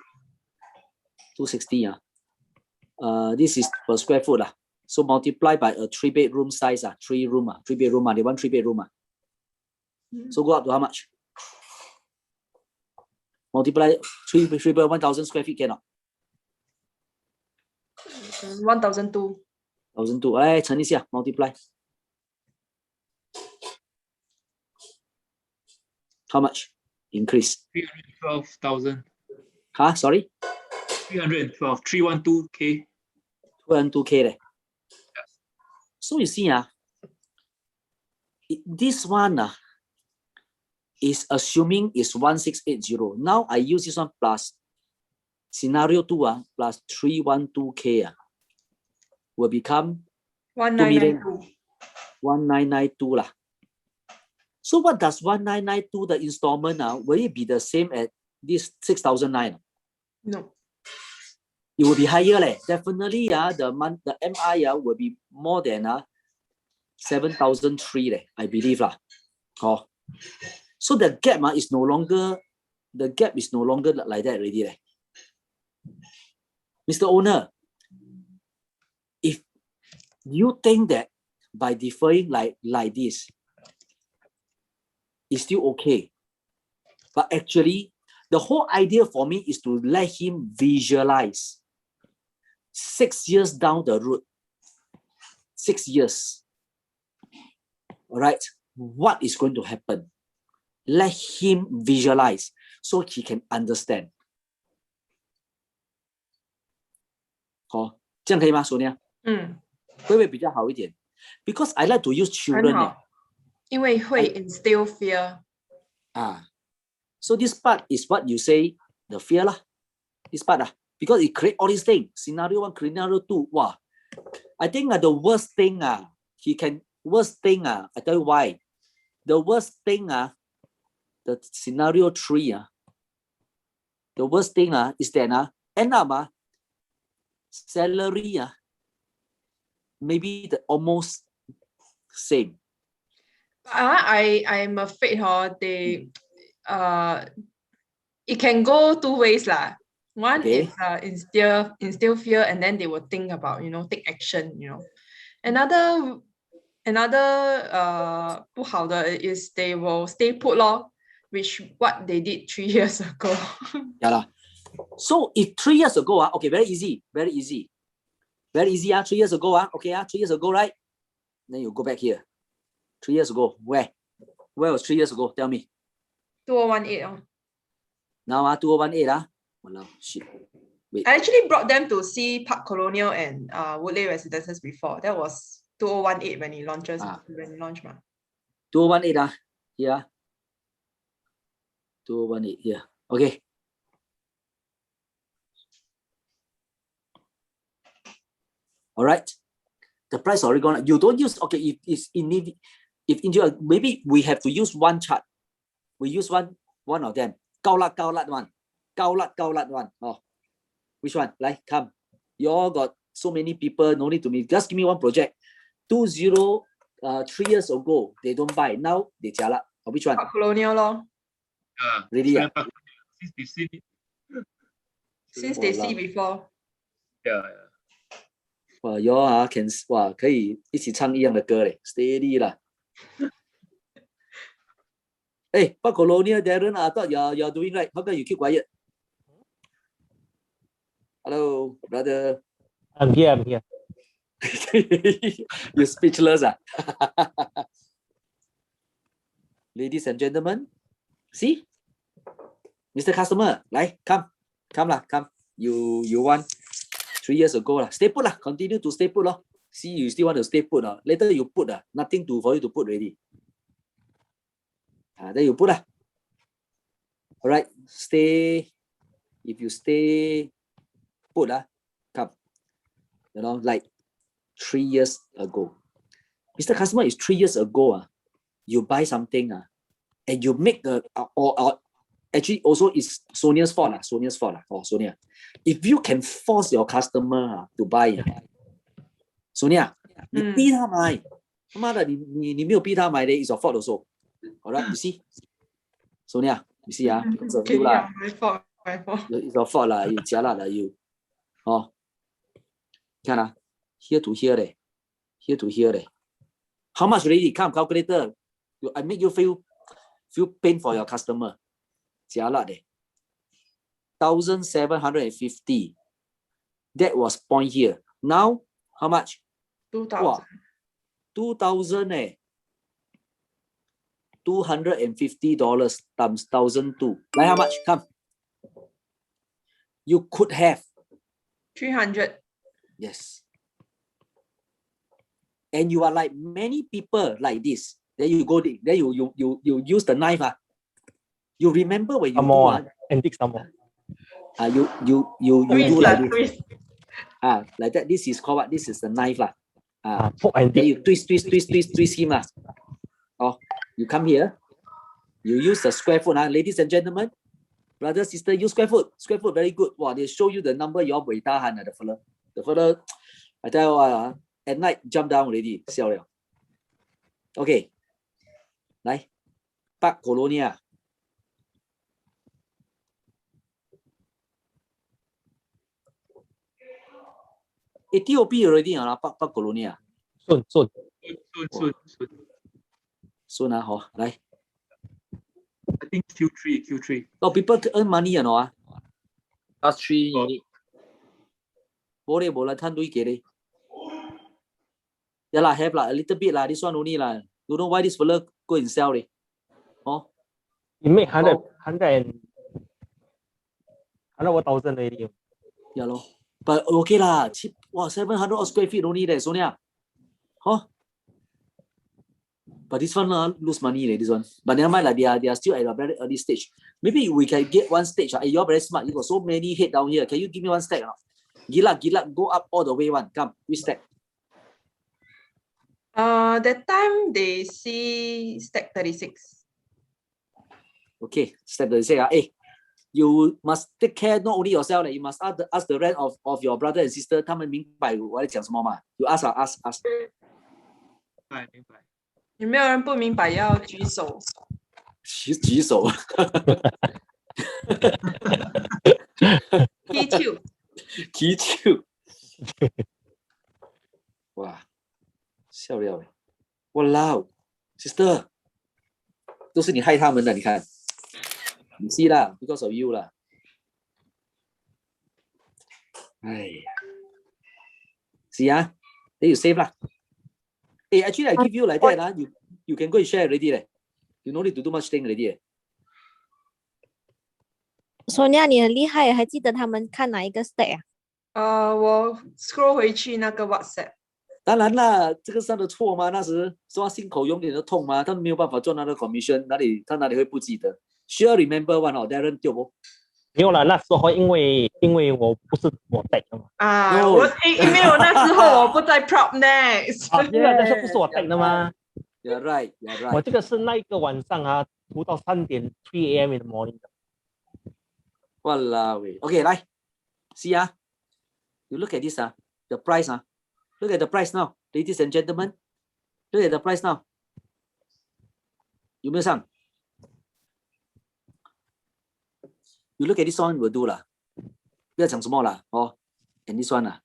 B: 260. This is per square foot. So multiply by a 3-bedroom size. 3-room. 3-bedroom. They want 3-bedroom. So go up to how much? Multiply 3 by 1,000 square feet cannot.
J: 1,200.
B: 1,200. 乘一下 multiply. How much increase?
I: 312,000.
B: Sorry?
I: 312. 312K.
B: 202K. Yeah. So you see, this one is assuming is 1,680. Now I use this one plus scenario 2 plus 312K will become
J: 1992.
B: 1992 lah. So what does 1992 the installment will it be the same as this 6,009?
J: No.
B: It will be higher definitely. The MI will be more than 7,003 I believe lah. So the gap is no longer like that already. Mr. Owner, if you think that by deferring like this is still okay, but actually the whole idea for me is to let him visualize 6 years down the road, 6 years, all right, what is going to happen. Let him visualize so he can understand. 这样可以吗 Sonia? 会不会比较好一点? Because I like to use children.
J: 因为会 instill fear.
B: So this part is what you say, the fear lah. This part because it create all these things. Scenario 1, scenario 2. Wow. I think the worst thing he can I tell you why. The worst thing the scenario 3 the worst thing is that end up salary maybe the almost same.
J: I'm afraid they it can go two ways lah. One is instill fear, and then they will think about take action. Another 不好的 is they will stay put which what they did 3 years ago.
B: Yeah. So if 3 years ago okay, very easy. 3 years ago okay 3 years ago, right? Then you go back here. 3 years ago, where was 3 years ago? Tell me.
J: 2018.
B: Now 2018 Wow, shit. Wait.
J: I actually brought them to see Park Colonial and Woodleigh Residences before. That was 2018 when he launched.
B: 2018 here. 2018 here. Okay. All right. The price already gone. You don't use if maybe we have to use one chart. We use one of them. 高辣 one. 高辣 one. Which one? Like, come. You all got so many people, no need to me. Just give me one project. 3 years ago, they don't buy. Now they jialat. Which one?
J: Colonial law.
B: Really?
J: Since they see before.
I: Yeah.
B: Wow, you all can 可以一起唱一样的歌嘞 ，steady 啦。Hey, Park Colonial, Darren, I thought you're doing right. How come you keep quiet? Hello, brother.
F: I'm here.
B: You're speechless, ah. Ladies and gentlemen, see, Mr. Customer, come lah, come. You want 3 years ago lah. Stay put lah. Continue to stay put lah. See, you still want to stay put lah. Later you put lah. Nothing for you to put already. Then you put lah. Alright, stay. If you stay put lah, come. Like 3 years ago. Mr. Customer, is 3 years ago. You buy something and you make actually also it's Sonia's fault Sonia. If you can force your customer to buy Sonia, 你逼他买，他妈的你没有逼他买的 is your fault also. Alright, you see, Sonia, you see it's of you lah.
J: My fault.
B: It's your fault lah, you jialat lah you. 看here to here leh, here to here leh. How much already? Come calculator. I make you feel pain for your customer. Jialat 1,750. That was point here. Now how much?
J: 2,000.
B: Wow, 2,000 $250 times 1,002. Like how much? Come. You could have
J: 300.
B: Yes. And you are like many people like this. Then you go there, then you use the knife. You remember when you do
F: and dig some more.
B: you do like this. Like that. This is called what? This is the knife lah. Then you twist him lah. You come here. You use the square foot. Ladies and gentlemen, brother, sister, use square foot. Square foot very good. Wow, they show you the number. You all buay tahan the fella. I tell you at night jump down already. Okay. 来 Park Colonia. Ethiopia already Park Colonia.
F: Soon.
B: Soon 来
I: I think Q3.
B: people earn money
K: Last 3 unit.
B: 冇啦攤堆嘅你 Yeah lah, have lah, a little bit lah, this one only lah. Don't know why this fella go and sell it.
F: You make 100,000 already.
B: Yeah lor. But okay lah, cheap. Wow, 700 square feet only there, Sonia. But this one lose money this one. But never mind, they are still at a very early stage. Maybe we can get one stage. You're very smart. You got so many head down here. Can you give me one stack? Gilak, go up all the way one. Come, which stack?
J: That time they see stack 36.
B: Okay, stack 36. You must take care not only yourself. You must ask the rest of your brother and sister. 他们明白我在讲什么吗？ You ask.
I: 明白。
J: 有没有人不明白要举手？
B: 举手。踢球。哇，笑了！Walao, sister， 都是你害他们的，你看。You see lah, because of you lah. 哎呀 ，see then you save lah. Actually I give you like that you can go and share already leh. You no need to do much thing already.
C: Sonia 你很厉害，还记得他们看哪一个 stack
J: 我 scroll 回去那个 WhatsApp。
B: 当然啦，这个是他的错吗？那时说他心口永远都痛吗？他没有办法赚他的 commission， 他哪里会不记得 ？Sure remember one Darren 对不？
F: 没有了，那时候因为我不是我 tag 的嘛。
J: 因为我那时候我不在 Prop Next。
F: 那时候不是我 tag 的吗
B: ？You're right.
F: 我这个是那一个晚上读到3点3 a.m. in the morning 的。
B: Walao Okay, 来 see you look at this the price look at the price now, ladies and gentlemen. Look at the price now. 有没有上？ You look at this one will do 啦，不要讲什么啦and this one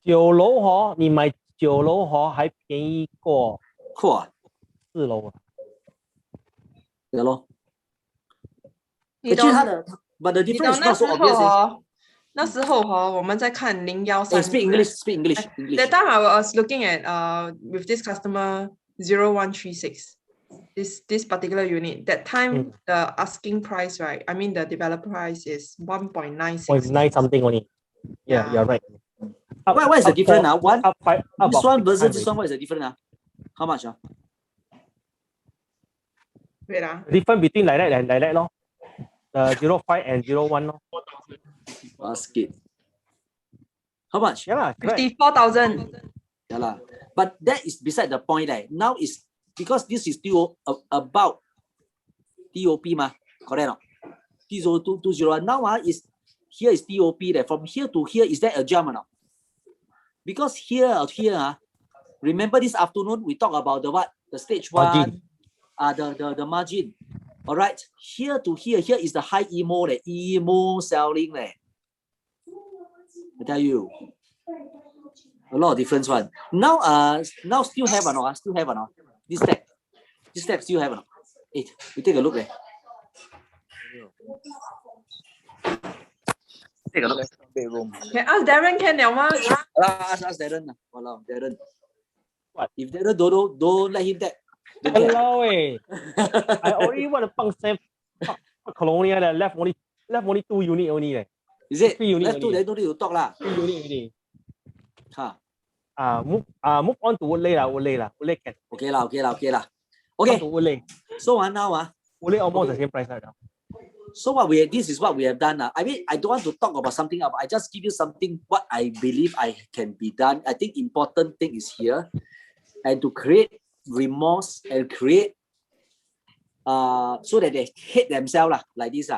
F: 9楼你买9楼还便宜过
B: 4楼对咯。其实它的 but the difference is not so obvious.
J: 那时候我们在看0134。
B: Speak English, speak English, English.
J: That time I was looking at with this customer 0136. This particular unit. That time the asking price, right? I mean the developer price is 1.96.
L: 0.9 something only. Yeah, you're right.
B: What is the difference now? This one versus
L: about
B: this one, what is the difference now? How much?
J: Wait,
L: difference between like that and like that, no? 05 and 01, no?
B: Basket. How much?
L: Yeah,
J: 54,000.
B: Yeah lah. But that is beside the point. Now is because this is still about TOP ma, correct or not? T0220. Now is here is TOP there. From here to here, is that a jump or not? Because here, remember this afternoon we talk about the what? The stage one, the margin. All right. Here to here is the high emo, emo selling. I tell you. A lot of difference one. Now still have or not? Still have or not? This step still have or not? Hey, we take a look there. Take a look.
K: Bedroom.
J: Can ask Darren can
B: Ask Darren. Wow, Darren. What? If Darren don't let him that.
L: Hello, I already want to punk save Colonial that left only 2 units only.
B: Is it?
L: 3 units
B: left 2 then don't need to talk lah.
L: 3 units only.
B: Huh.
L: Move on to Woodley can.
B: Okay lah. Okay.
L: To Woodley.
B: So now
L: Woodley almost the same price right now.
B: So this is what we have done. I mean, I don't want to talk about something else. I just give you something what I believe I can be done. I think important thing is here, and to create remorse and create so that they hate themselves like this.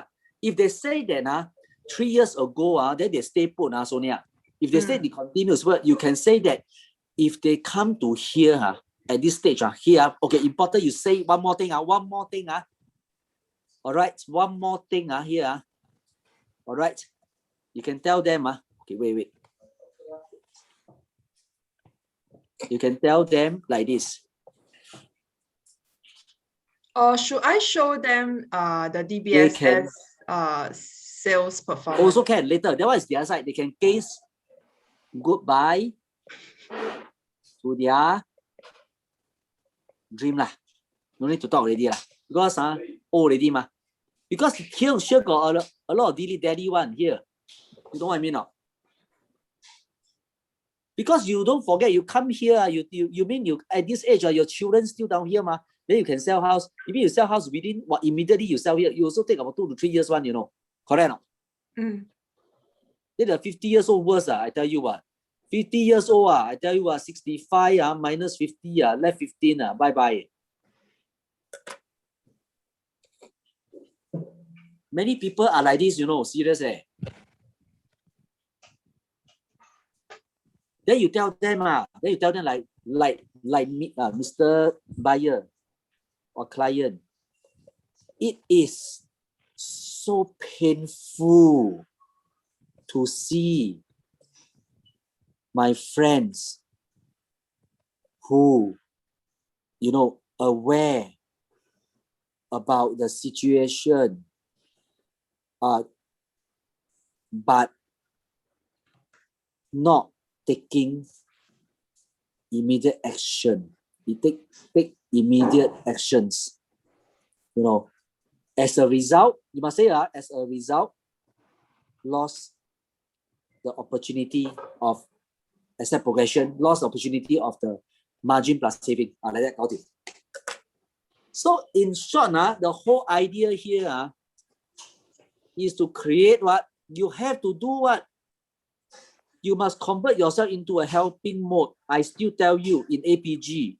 B: If they say that 3 years ago then they stay put Sonia. If they say the continuous work, you can say that if they come to here at this stage here, okay, important you say one more thing. All right, one more thing here. All right, you can tell them okay, wait. You can tell them like this.
J: Or should I show them the DBSS sales performance?
B: Also can later. That one is the other side. They can gaze goodbye to their dream lah. No need to talk already lah. Because old already ma. Because here sure got a lot of dilly dally one here. You know what I mean not? Because you don't forget, you come here, you mean you at this age your children still down here ma. Then you can sell house. If you sell house within immediately you sell here, you also take about 2 to 3 years one, you know. Correct or not? Then the 50 years old worse, I tell you what. 50 years old, I tell you what, 65 minus 50, left 15, bye-bye. Many people are like this, you know, serious. Then you tell them, like me, Mr. Buyer or client, it is so painful to see my friends who, you know, aware about the situation, but not taking immediate action. You take immediate actions. You know, as a result, you must say as a result, lost the opportunity of asset progression, lost the opportunity of the margin plus saving. Like that, got it. So in short, the whole idea here is to create what? You have to do what? You must convert yourself into a helping mode. I still tell you in APG,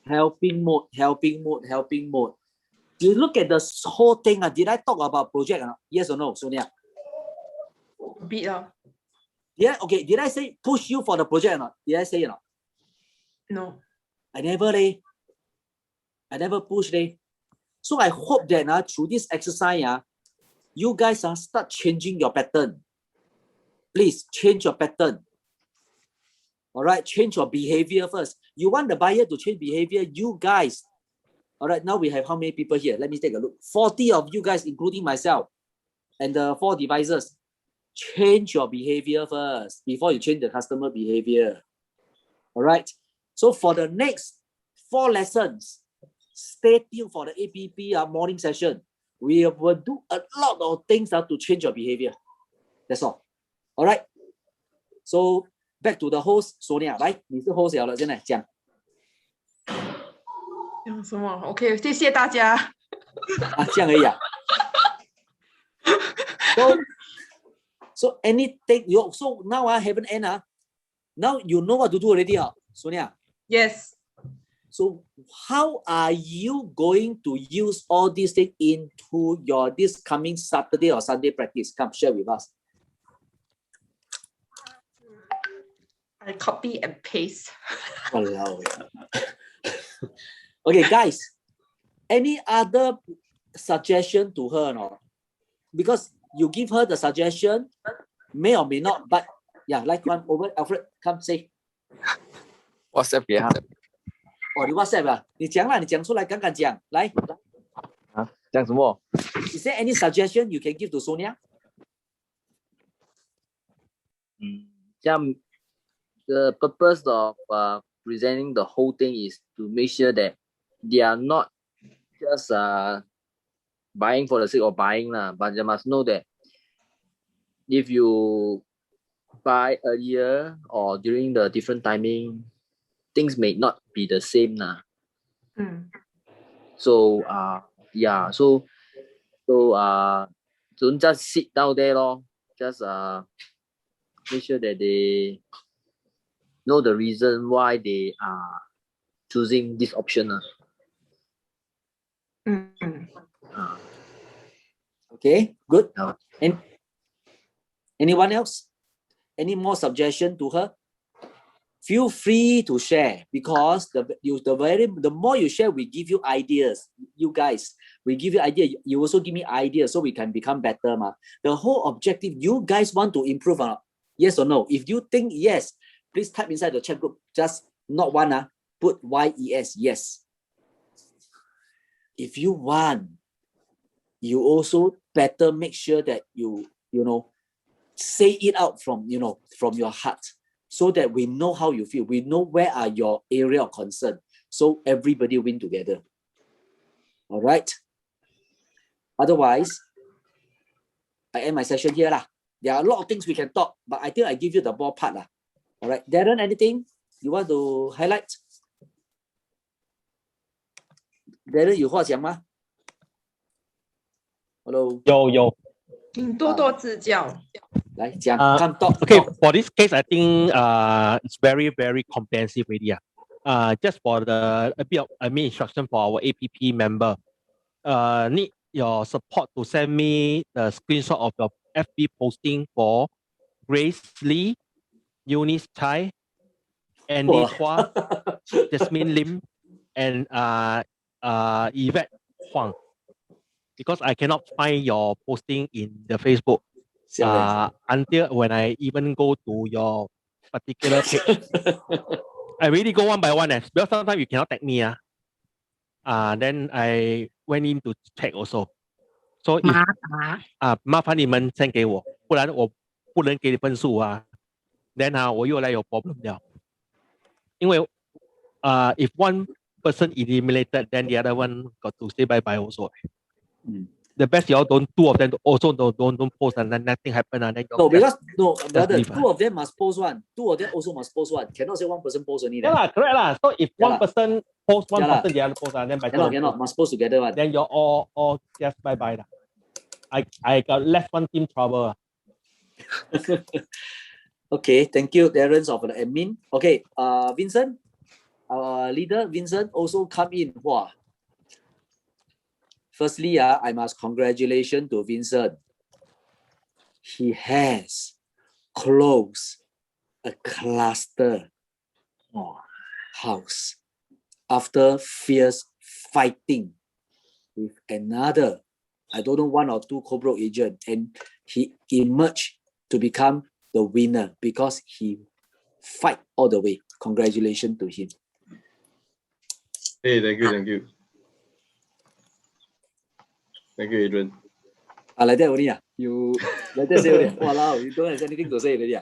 B: helping mode. You look at the whole thing. Did I talk about project? Yes or no, Sonia?
J: A bit.
B: Yeah, okay. Did I say push you for the project or not? Did I say or not?
J: No.
B: I never push. So I hope that through this exercise, you guys start changing your pattern. Please change your pattern. All right, change your behavior first. You want the buyer to change behavior, you guys. All right, now we have how many people here? Let me take a look. 40 of you guys, including myself and the 4 devices. change your behavior first before you change the customer behavior. All right. So for the next 4 lessons, stay tuned for the APP morning session. We will do a lot of things to change your behavior. That's all. All right. So back to the host Sonia， 来，你是 host 了，现在讲。
J: 讲什么 ？OK， 谢谢大家。
B: 啊，这样而已啊。So anything you so now I haven't end now you know what to do already Sonia.
J: Yes.
B: So how are you going to use all these things into your this coming Saturday or Sunday practice? Come share with us.
J: I copy and paste.
B: Okay, guys. Any other suggestion to her or not? Because you give her the suggestion, may or may not, but yeah, like one over Alfred, come say.
K: WhatsApp 给他。
B: 哦，你 WhatsApp 啊？你讲啦，你讲出来，敢敢讲，来。
K: 啊，讲什么
B: Is there any suggestion you can give to Sonia?
K: 这样 the purpose of presenting the whole thing is to make sure that they are not just buying for the sake of buying but they must know that if you buy earlier or during the different timing, things may not be the same So yeah, so don't just sit down there just make sure that they know the reason why they are choosing this option
B: Okay, good. And anyone else? Any more suggestion to her? Feel free to share because the more you share, we give you ideas. You guys, we give you ideas. You also give me ideas so we can become better. The whole objective, you guys want to improve or not? Yes or no? If you think yes, please type inside the chat group. Just not one, put YES, yes. If you want, you also better make sure that you say it out from your heart so that we know how you feel. We know where are your area of concern. So everybody win together. All right. Otherwise, I end my session here. There are a lot of things we can talk, but I think I give you the ball part. All right. Darren, anything you want to highlight? Darren, 有话讲吗 ？Hello.
L: 有。
J: 请多多指教。
B: 来讲 come talk.
L: Okay, for this case, I think it's very, very comprehensive already. Just for a bit of instruction for our APP member. Need your support to send me the screenshot of your FB posting for Grace Lee, Eunice Chai, Andy Chua, Jasmine Lim, and Yvette Huang. Because I cannot find your posting in the Facebook until when I even go to your particular page. I really go one by one because sometimes you cannot tag me. Then I went in to check also. So if 麻烦你们 send 给我，不然我不能给你分数Then 我又来有 problem 了。因为if one person eliminated, then the other one got to say bye bye also. The best you all don't, two of them also don't post and then nothing happen. Then
B: no, because brother,
L: leave,
B: two of them must post one. Two of them also must post one. Cannot say one person post only.
L: Yeah, correct. So if one person post, one person the other post, then by
B: cannot must post together one.
L: Then you're all just bye bye. I got left one team trouble.
B: Okay, thank you, Darren, of the admin. Okay, Vincent, our leader, Vincent, also come in. Wow. Firstly, I must congratulations to Vincent. He has closed a cluster house after fierce fighting with another, I don't know, 1 or 2 co-broke agent, and he emerged to become the winner because he fight all the way. Congratulations to him.
M: Hey, thank you. Thank you, Adrian.
B: Like that only. You let us say, wow, you don't have anything to say already.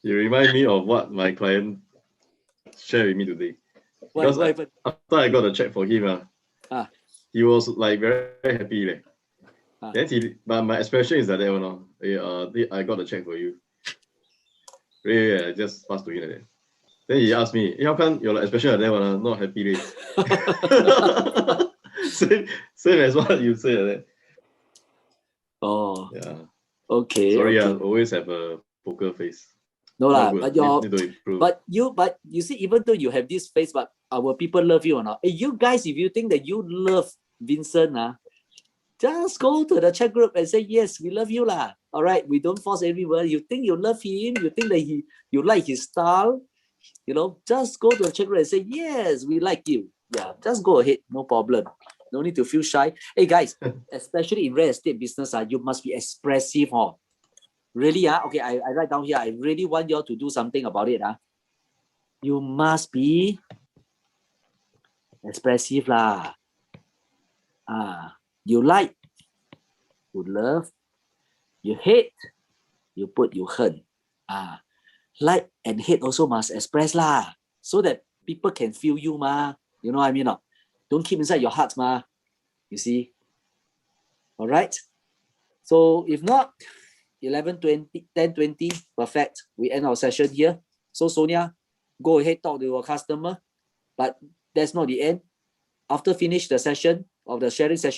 M: You remind me of what my client shared with me today. Because after I got a check for him, he was like very happy. Then but my expression is like that one. I got a check for you. I just passed to him like that. Then he asked me, how come your expression like that one? Not happy. Same as what you say like that.
B: Oh.
M: Yeah.
B: Okay.
M: Sorry,
B: okay.
M: I always have a poker face.
B: No lah,
M: but
B: you see, even though you have this face, but our people love you or not? Hey, you guys, if you think that you love Vincent, just go to the chat group and say, yes, we love you lah. All right, we don't force everyone. You think you love him, you think that you like his style, just go to the chat group and say, yes, we like you. Yeah, just go ahead, no problem. No need to feel shy. Hey guys, especially in real estate business, you must be expressive. Really, okay, I write down here. I really want you all to do something about it. You must be expressive lah. You like, you love, you hate, you put you hurt. Like and hate also must express lah, so that people can feel you ma. You know what I mean? Don't keep inside your heart ma. You see? All right. So if not, 11:20, 10:20, perfect. We end our session here. So Sonia, go ahead, talk to your customer, but that's not the end. After finish the session of the sharing session,